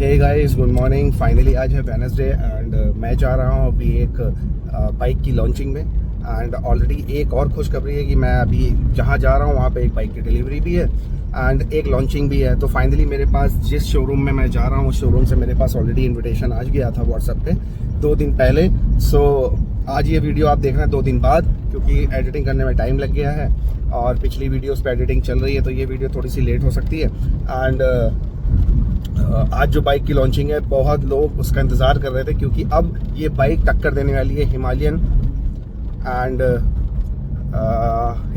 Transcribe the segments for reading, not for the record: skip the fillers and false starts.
हे guys, good morning. Finally आज है Wednesday and मैं जा रहा हूँ अभी एक बाइक की लॉन्चिंग में। एंड ऑलरेडी एक और खुशखबरी है कि मैं अभी जहाँ जा रहा हूँ वहाँ पे एक बाइक की डिलीवरी भी है एंड एक लॉन्चिंग भी है। तो फाइनली मेरे पास जिस शोरूम में मैं जा रहा हूँ उस शोरूम से मेरे पास ऑलरेडी इन्विटेशन आज गया था व्हाट्सएप पे 2 दिन पहले। सो आज ये वीडियो आप देख रहे हैं 2 दिन बाद, क्योंकि एडिटिंग करने में टाइम लग गया है और पिछली वीडियोस पे एडिटिंग चल रही है, तो ये वीडियो थोड़ी सी लेट हो सकती है। एंड आज जो बाइक की लॉन्चिंग है, बहुत लोग उसका इंतज़ार कर रहे थे, क्योंकि अब ये बाइक टक्कर देने वाली है हिमालयन एंड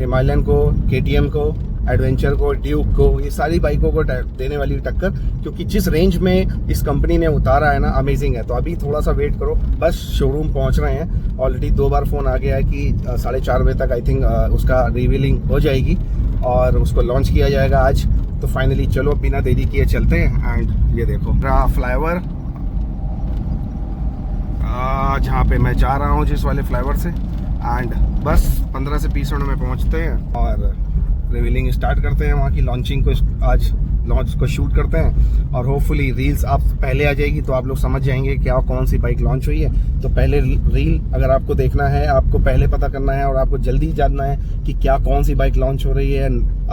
हिमालयन को, KTM को, एडवेंचर को, ड्यूक को, ये सारी बाइकों को देने वाली टक्कर। क्योंकि जिस रेंज में इस कंपनी ने उतारा है ना, अमेजिंग है। तो अभी थोड़ा सा वेट करो, बस शोरूम पहुंच रहे हैं। ऑलरेडी 2 बार फ़ोन आ गया है कि 4:30 बजे तक आई थिंक उसका रिवीलिंग हो जाएगी और उसको लॉन्च किया जाएगा आज। तो फाइनली चलो बिना देरी किए चलते हैं। एंड ये देखो फ्लाईओवर, जहाँ पे मैं जा रहा हूँ जिस वाले फ्लाईओवर से। एंड बस 15 से 20 मिनट में पहुँचते हैं और रिवीलिंग स्टार्ट करते हैं, वहाँ की लॉन्चिंग को आज लॉन्च को शूट करते हैं। और होपफुली रील्स आप पहले आ जाएगी तो आप लोग समझ जाएंगे क्या कौन सी बाइक लॉन्च हुई है। तो पहले रील अगर आपको देखना है, आपको पहले पता करना है और आपको जल्दी जानना है कि क्या कौन सी बाइक लॉन्च हो रही है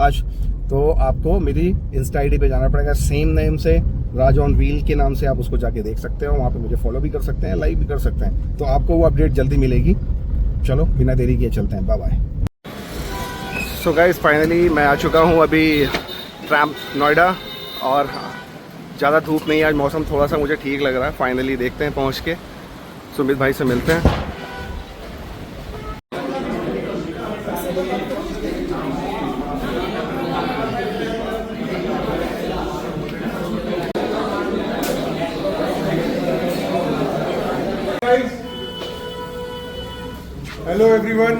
आज, तो आपको मेरी इंस्टा ID पे जाना पड़ेगा। सेम नेम से, राज ऑन व्हील के नाम से आप उसको जाके देख सकते हो। वहाँ पे मुझे फॉलो भी कर सकते हैं, लाइक भी कर सकते हैं, तो आपको वो अपडेट जल्दी मिलेगी। चलो बिना देरी किए चलते हैं, bye bye. So guys, finally मैं आ चुका हूँ अभी ट्रैम नोएडा, और ज़्यादा धूप नहीं है आज, मौसम थोड़ा सा मुझे ठीक लग रहा है। फाइनली देखते हैं, पहुँच के सुमित भाई से मिलते हैं। हेलो एवरीवन,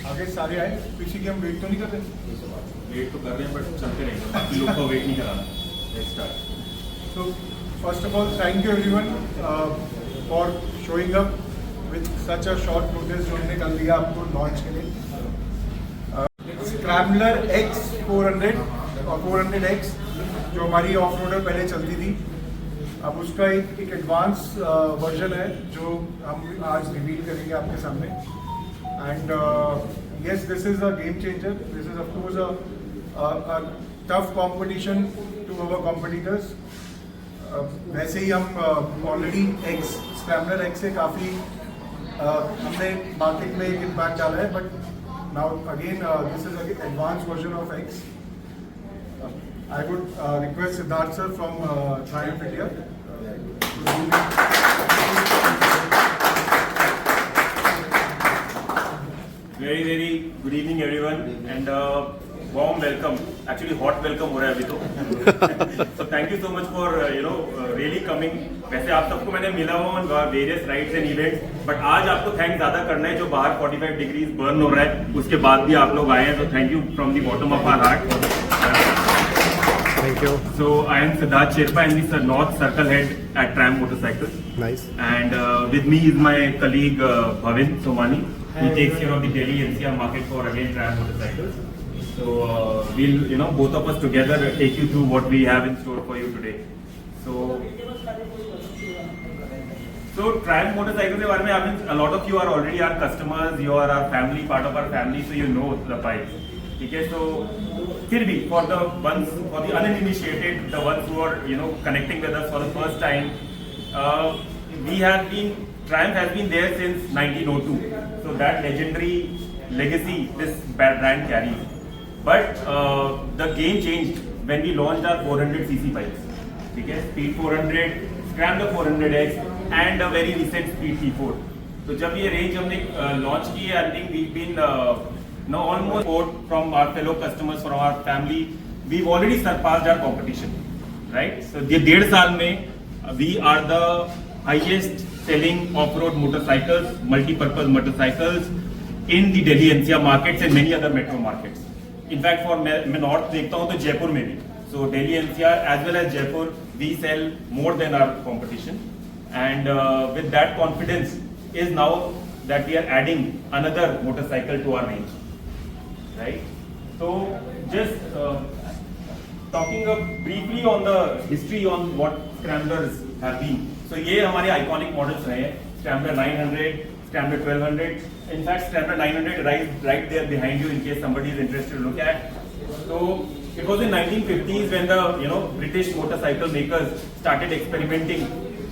आगे सारे आए, पीछे की हम वेट तो नहीं कर रहे? वेट तो कर रहे हैं बट चलते रहेंगे, बाकी लोग को वेट नहीं कराना। Let's start. तो first of all thank you everyone for showing up with such a short notice जो हमने कर दिया आपको लॉन्च के लिए। स्क्रैम्बलर X 400 और 400X जो हमारी ऑफ रोडर पहले चलती थी, अब उसका एक एडवांस वर्जन है जो हम आज रिवील करेंगे आपके सामने। And yes, this is a game changer. This is of course a tough competition to our competitors. वैसे ही हम ऑलरेडी स्क्रैम्बलर X से काफ़ी हमने मार्केट में एक इम्पैक्ट डाला है, but now again this is advance version of X. I would request Siddharth sir from Triumph India. very good evening everyone and warm welcome, actually hot welcome हो रहा है अभी तो। So thank you so much for really coming. वैसे आप सबको मैंने मिला हुआ on various rides and events, but आज आपको थैंक ज़्यादा करना है जो बाहर 45 डिग्रीज बर्न हो रहा है, उसके बाद भी आप लोग आए हैं, तो thank you from the bottom of our heart. Thank you. So I am Siddharth Sherpa and the North Circle Head at Triumph Motorcycles. Nice. And with me is my colleague Bhavin Somani. He takes care of the Delhi NCR market for again Triumph Motorcycles. So we'll both of us together take you through what we have in store for you today. So Triumph Motorcycles के बारे में, I mean, a lot of you are already our customers. You are our family, part of our family, so you know the bikes. ठीक है, so फिर भी for the uninitiated, the ones who are connecting with us for the first time, Triumph has been there since 1902. So that legendary legacy this brand carries. But the game changed when we launched our 400cc bikes. ठीक है, Speed 400, Scrambler 400X, and a very recent Speed T4. तो जब ये range हमने launch की है, I think we've been almost support from our fellow customers, from our family. We've already surpassed our competition, right? So ये 1.5 साल में we are the highest selling off-road motorcycles, multi-purpose motorcycles in the Delhi NCR markets and many other metro markets. In fact, for मैं north देखता हूँ तो जयपुर में भी, so Delhi NCR as well as Jaipur, we sell more than our competition, and with that confidence is now that we are adding another motorcycle to our range, right? So just talking briefly on the history on what Scramblers have been. So ये हमारे iconic models रहे हैं, Scrambler 900, Scrambler 1200. In fact, Scrambler 900 right there behind you in case somebody is interested to look at. So it was in 1950s when the British motorcycle makers started experimenting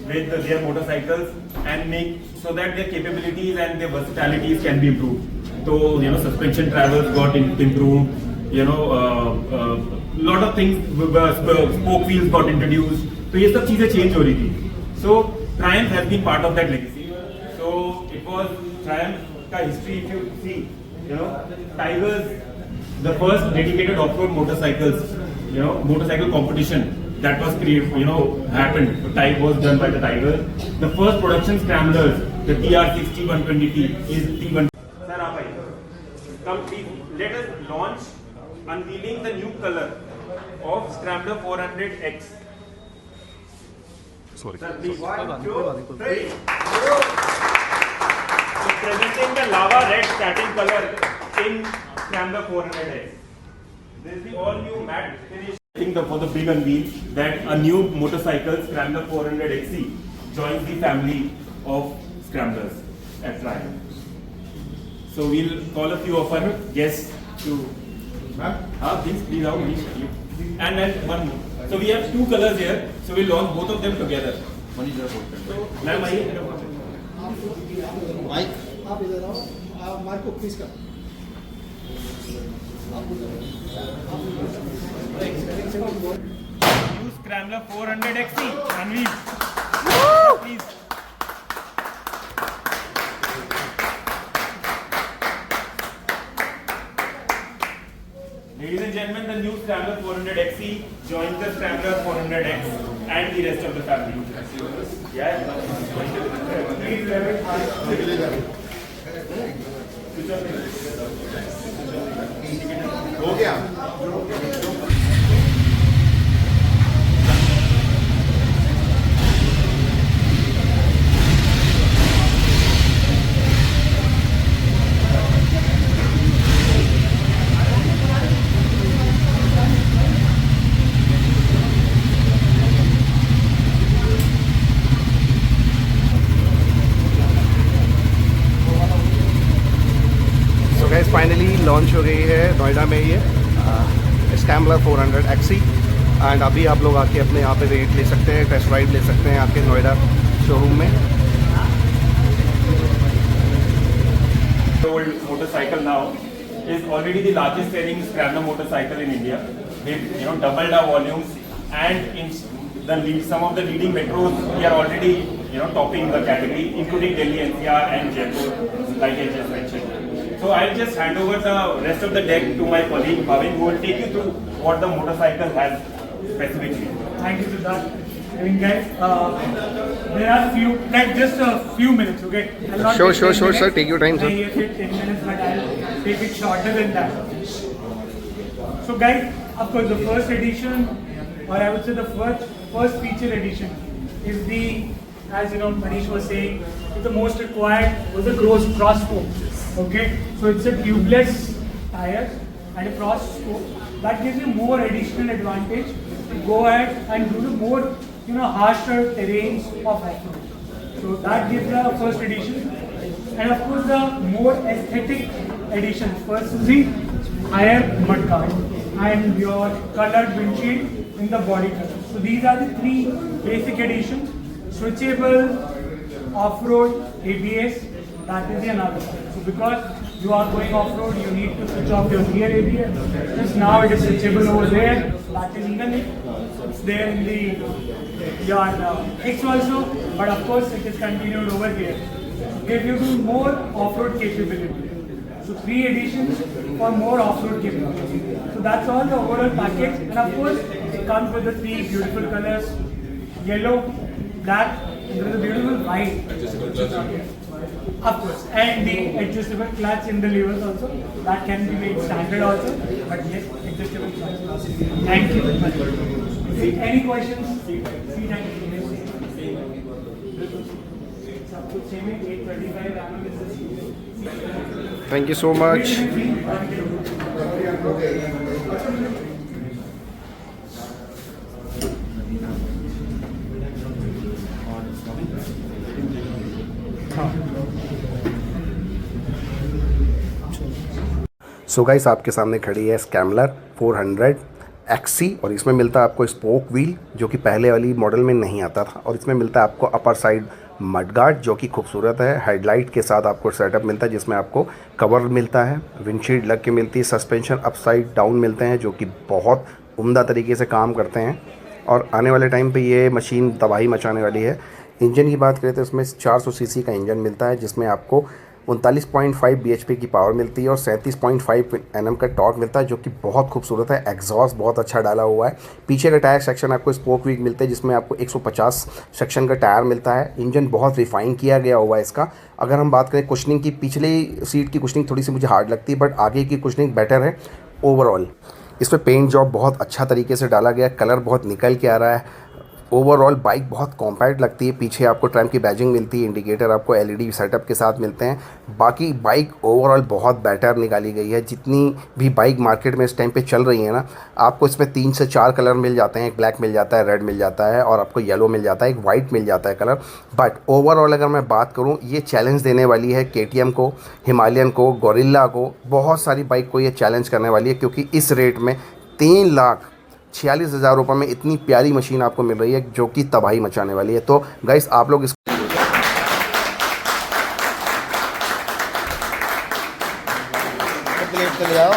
with their motorcycles and make so that their capabilities and their versatilities can be improved. So suspension travels got improved. Lot of things, spoke wheels got introduced. So ये सब चीजें change हो रही थी. So Triumph has been part of that legacy. So it was Triumph का history, if you see, Tigers, the first dedicated off-road motorcycles, motorcycle competition that was created, happened. The type was done by the Tiger. The first production Scramblers, the TR60 120T, is T1. Sir, आप आइए. Come please, let us launch unveiling the new color of Scrambler 400X. Sorry. Sir, please. 1, 2, 3. So presenting the lava red satin color in Scrambler 400X. This is the all new matte finish. I think for the big unveil that a new motorcycle Scrambler 400XC joins the family of Scramblers at Triumph. So we'll call a few of our guests to. Please out. And then one more. So we have two colors here. So we'll launch both of them together. One is your both. So, ma'am, Mike, आप इधर आओ. Marco, please come. New Scrambler 400XC. Unveil. Please. Ladies and gentlemen, the new Scrambler 400XC joins the Scrambler 400X and the rest of the family. Yeah. हो गया. Finally launch हो गई है नोएडा में ये स्क्रैम्बलर 400XC एंड अभी आप लोग आके अपने यहाँ पे रेट ले सकते हैं, टेस्ट राइड ले सकते हैं आके नोएडा शोरूम में. Old motorcycle now is already the largest selling Scrambler motorcycle in India. We've doubled our volumes, and in some of the leading metros we are already topping the category, including Delhi NCR and Jaipur, like I just mentioned. So I'll just hand over the rest of the deck to my colleague Bhavin, who will take you through what the motorcycle has specifically. Thank you, Siddharth. I mean, guys, there are just a few minutes, okay? I'll not Sure, take sure, 10 sure, minutes. sir. Take your time, sir. I said 10 minutes, but I'll take it shorter than that. So, guys, of course, the first edition, or I would say the first feature edition, is the, as Manish was saying, is the most required was the cross spoke. Okay, so it's a tubeless tire and a cross spoke that gives you more additional advantage to go ahead and do the more harsher terrains of off-road. So that gives the first edition, and of course the more aesthetic edition. First is the higher mudguard and your colored windshield in the body color. So these are the three basic editions. Switchable, off-road, ABS. That is the another one. So because you are going off-road, you need to switch off your rear ABS. Just now it is switchable over there. That is even it's there in the your X also, but of course it is continued over here. Give you more off-road capability. So 3 editions for more off-road capability. So that's all the overall package, and of course it comes with the 3 beautiful colors: yellow, black, and there is a beautiful white. Of course, and the adjustable clutch in the levers also, that can be made standard also, but yes, adjustable clutch. Thank you very much. Any questions? Thank you so much. Thank you. So guys आपके सामने खड़ी है scrambler 400 XC और इसमें मिलता है आपको spoke wheel जो कि पहले वाली मॉडल में नहीं आता था, और इसमें मिलता है आपको अपर साइड मडगार्ड जो कि खूबसूरत है। हेडलाइट के साथ आपको सेटअप मिलता है जिसमें आपको कवर मिलता है, विंडशील्ड लग के मिलती है, सस्पेंशन अपसाइड डाउन मिलते हैं जो कि बहुत उम्दा तरीके से काम करते हैं और आने वाले टाइम पे ये मशीन तबाही मचाने वाली है। इंजन की बात करें तो इसमें 400 सीसी का इंजन मिलता है जिसमें आपको 39.5 bhp की पावर मिलती है और 37.5 Nm का टॉर्क मिलता है जो कि बहुत खूबसूरत है। एग्जॉस्ट बहुत अच्छा डाला हुआ है। पीछे का टायर सेक्शन आपको स्पोक व्हील मिलते हैं जिसमें आपको 150 सेक्शन का टायर मिलता है। इंजन बहुत रिफाइन किया गया हुआ है इसका। अगर हम बात करें कुशनिंग की, पिछली सीट की कुशनिंग थोड़ी सी मुझे हार्ड लगती है बट आगे की कुशनिंग बेटर है ओवरऑल। इसमें पेंट जॉब बहुत अच्छा तरीके से डाला गया है, कलर बहुत निकल के आ रहा है। ओवरऑल बाइक बहुत कॉम्पैक्ट लगती है। पीछे आपको ट्रैम्प की बैजिंग मिलती है, इंडिकेटर आपको LED सेटअप के साथ मिलते हैं। बाकी बाइक ओवरऑल बहुत बेटर निकाली गई है। जितनी भी बाइक मार्केट में इस टाइम पे चल रही है ना, आपको इसमें 3 से 4 कलर मिल जाते हैं। एक ब्लैक मिल जाता है, रेड मिल जाता है और आपको येलो मिल जाता है, एक वाइट मिल जाता है कलर। बट ओवरऑल अगर मैं बात करूँ, ये चैलेंज देने वाली है KTM को, हिमालयन को, गोरिल्ला को, बहुत सारी बाइक को ये चैलेंज करने वाली है क्योंकि इस रेट में 3,46,000 रुपये में इतनी प्यारी मशीन आपको मिल रही है जो कि तबाही मचाने वाली है। तो गाइस आप लोग इस प्लेट चले जाओ।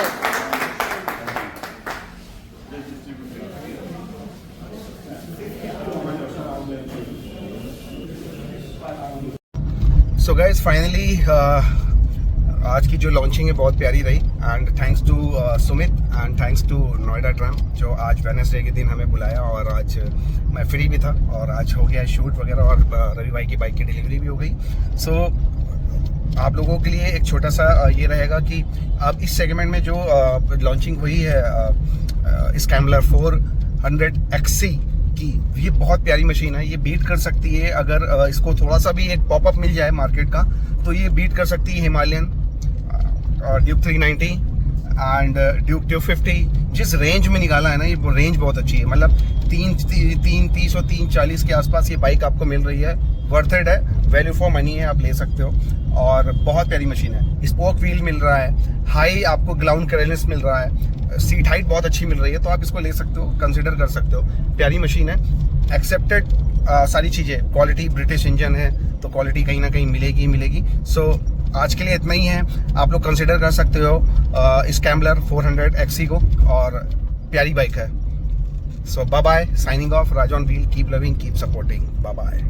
सो गाइस फाइनली आज की जो लॉन्चिंग है बहुत प्यारी रही and thanks to Sumit and thanks to Noida tram जो आज वेडनेसडे के दिन हमें बुलाया और आज मैं फ्री भी था और आज हो गया शूट वगैरह और रवि भाई की बाइक की डिलीवरी भी हो गई। सो आप लोगों के लिए एक छोटा सा ये रहेगा कि अब इस सेगमेंट में जो लॉन्चिंग हुई है स्क्रैम्बलर 400 XC की, ये बहुत प्यारी मशीन है। ये बीट कर सकती है, अगर इसको थोड़ा सा भी एक पॉपअप मिल जाए मार्केट का तो ये बीट कर सकती है हिमालयन और ड्यूक 390 एंड ड्यूक 250। जिस रेंज में निकाला है ना, ये रेंज बहुत अच्छी है। मतलब 330 और 340 के आसपास ये बाइक आपको मिल रही है। वर्थ इट है, वैल्यू फॉर मनी है, आप ले सकते हो और बहुत प्यारी मशीन है। स्पोक व्हील मिल रहा है, हाई आपको ग्राउंड क्लियरेंस मिल रहा है, सीट हाइट बहुत अच्छी मिल रही है, तो आप इसको ले सकते हो, कंसिडर कर सकते हो। प्यारी मशीन है, एक्सेप्टेड सारी चीज़ें। क्वालिटी ब्रिटिश इंजन है तो क्वालिटी कहीं ना कहीं मिलेगी। सो आज के लिए इतना ही है। आप लोग कंसिडर कर सकते हो स्क्रैम्बलर 400 XC को और प्यारी बाइक है। So bye bye, signing off, Raj on wheel. Keep loving, keep supporting, bye bye.